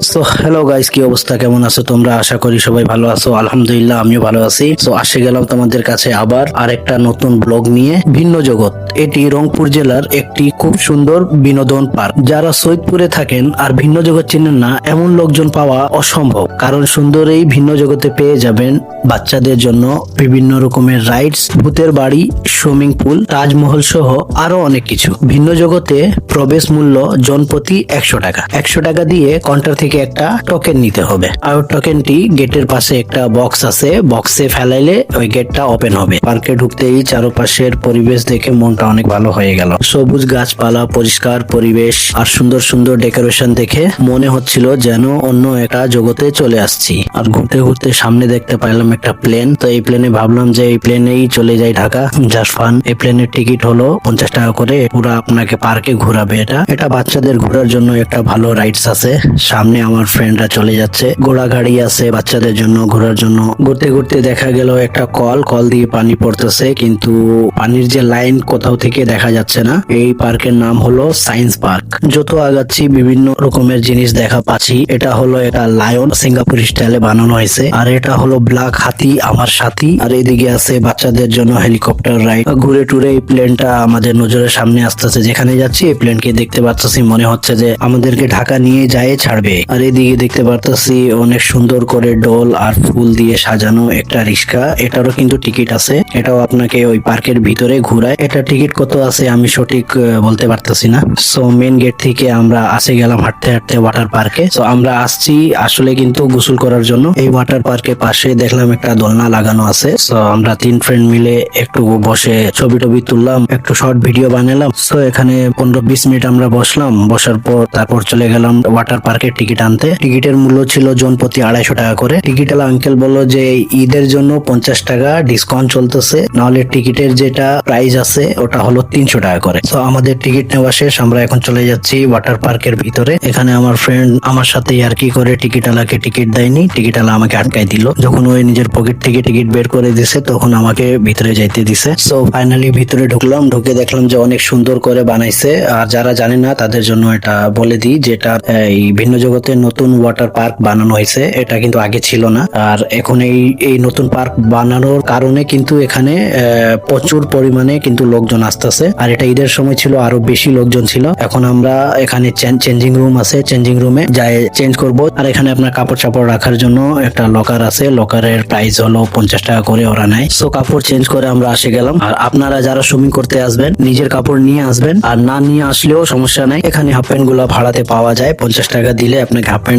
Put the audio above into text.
So hello guys, কি অবস্থা, কেমন আছো তোমরা? আশা করি সবাই ভালো আছো। আলহামদুলিল্লাহ, আমিও ভালো আছি। সো আসে গেলাম তোমাদের কাছে আবার আরেকটা নতুন ব্লগ নিয়ে। ভিন্ন জগৎ, এটি রংপুর জেলার একটি খুব সুন্দর বিনোদন পার্ক। যারা সৈয়দপুরে থাকেন আর ভিন্ন জগৎ চেনেন না, এমন লোকজন পাওয়া অসম্ভব। কারণ সুন্দর এই ভিন্ন জগতে পেয়ে যাবেন বাচ্চাদের জন্য বিভিন্ন রকমের রাইডস, ভূতের বাড়ি, সুইমিং পুল, তাজমহল সহ আরো অনেক কিছু। ভিন্ন জগতে প্রবেশ মূল্য জনপ্রতি 100 টাকা। 100 টাকা দিয়ে কাউন্টার থেকে একটা টোকেন নিতে হবে। আর টোকেনটি গেটের পাশে একটা বক্স আছে, বক্সে ফেলাইলে ওই গেটটা ওপেন হবে। পার্কে ঢুকতেই চারপাশের পরিবেশ দেখে মনটা অনেক ভালো হয়ে গেল। সবুজ গাছপালা, পরিষ্কার পরিবেশ আর সুন্দর সুন্দর ডেকোরেশন দেখে মনে হচ্ছিল যেন অন্য একটা জগতে চলে আসছি। আর ঘুরতে ঘুরতে সামনে দেখতে পাইলাম একটা প্লেন। তো এই প্লেনে ভাবলাম যে এই প্লেনেই চলে যাই ঢাকা, জাস্ট ফান। এই প্লেনের টিকিট হলো 50 টাকা করে, পুরো আপনাকে পার্কে ঘোরাবে। এটা বাচ্চাদের ঘোরার জন্য একটা ভালো রাইডস আছে। সামনে আমার ফ্রেন্ডরা চলে যাচ্ছে, ঘোড়া গাড়ি আছে বাচ্চাদের জন্য ঘোরার জন্য। ঘুরতে ঘুরতে দেখা গেল একটা কল দিয়ে পানি পড়তেছে, কিন্তু পানির যে লাইন কোথাও থেকে দেখা যাচ্ছে না। এই পার্কের নাম হলো সায়েন্স পার্ক। যত আগাচ্ছি বিভিন্ন রকমের জিনিস দেখা পাচ্ছি। এটা হলো একটা লায়ন, সিঙ্গাপুর স্টাইলে বানানো হয়েছে। আর এটা হলো ব্ল্যাক হাতি, আমার সাথী। আর এদিকে আছে বাচ্চাদের জন্য হেলিকপ্টার রাইড। ঘুরে টুরে এই প্লেনটা আমাদের নজরের সামনে আসতেছে। যেখানে যাচ্ছি এই প্লেনকে দেখতে পাচ্ছি, মনে হচ্ছে যে আমাদেরকে ঢাকা নিয়ে যায় ছাড়বে। আর এদিকে দেখতে পারতেছি অনেক সুন্দর করে ডোল আর ফুল দিয়ে সাজানো একটা রিক্সা। এটারও কিন্তু টিকিট আছে, এটাও আপনাকে ওই পার্কের ভিতরে ঘুরায়। এটা টিকিট কত আছে আমি সঠিক বলতে পারতেছি না। সো মেন গেট থেকে আমরা আসে গেলাম হাঁটতে হাঁটতে ওয়াটার পার্কে। সো আমরা আসছি আসলে কিন্তু গোসল করার জন্য। এই ওয়াটার পার্কের পাশে দেখলাম একটা দোলনা লাগানো আছে। সো আমরা 3 ফ্রেন্ড মিলে একটু বসে ছবি টবি তুললাম, একটু শর্ট ভিডিও বানালাম। সো এখানে 15-20 মিনিট আমরা বসলাম। বসার পর তারপর চলে গেলাম ওয়াটার পার্কের টিকিট আনতে। টিকিটের মূল্য ছিল জনপ্রতি 250 টাকা করে। টিকিটওয়ালা আঙ্কেল বললো যে ঈদের জন্য 50 টাকা ডিসকাউন্ট চলতেছে, নাহলে টিকিটের যেটা প্রাইস আছে ওটা হলো 300 টাকা করে। তো আমাদের টিকিট নেওয়া শেষ, আমরা এখন চলে যাচ্ছি ওয়াটার পার্কের ভিতরে। এখানে আমার ফ্রেন্ড আমার সাথে ইয়ার্কি করে টিকিটওয়ালাকে টিকিট দেয়নি, টিকিটওয়ালা আমাকে আটকাই দিল। যখন ওই নিজের পকেট থেকে টিকিট বের করে দিছে তখন আমাকে ভিতরে যাইতে দিছে। সো ফাইনালি ভিতরে ঢুকলাম। ঢুকে দেখলাম যে অনেক সুন্দর করে বানাইছে। আর যারা জানে না তাদের জন্য এটা বলে দিই, যেটা এই ভিন্ন জগতের নতুন ওয়াটার পার্ক বানানো হয়েছে। এটা কিন্তু আগে ছিল না। আর এখন এই নতুন পার্ক বানানোর কারণে কিন্তু এখানে প্রচুর পরিমাণে কিন্তু লোকজন আসতেছে। আর এটা ঈদের সময় ছিল আরো বেশি লোকজন ছিল। এখন আমরা এখানে চেঞ্জিং রুম আছে, চেঞ্জিং রুমে যাই চেঞ্জ করব। আর এখানে আপনার কাপড় চাপড় রাখার জন্য একটা লকার আছে, লকারের প্রাইস হলো 50 টাকা করে ওরা নেয়। সো কাপড় চেঞ্জ করে আমরা আসে গেলাম। আর আপনারা যারা সুইমিং করতে আসবেন নিজের কাপড় নিয়ে আসবেন, আর না নিয়ে আসলেও সমস্যা নাই। এখানে হাফ প্যান্ট গুলা ভাড়াতে পাওয়া যায়, 50 টাকা দিলে আপনাকে হাফ প্যান্ট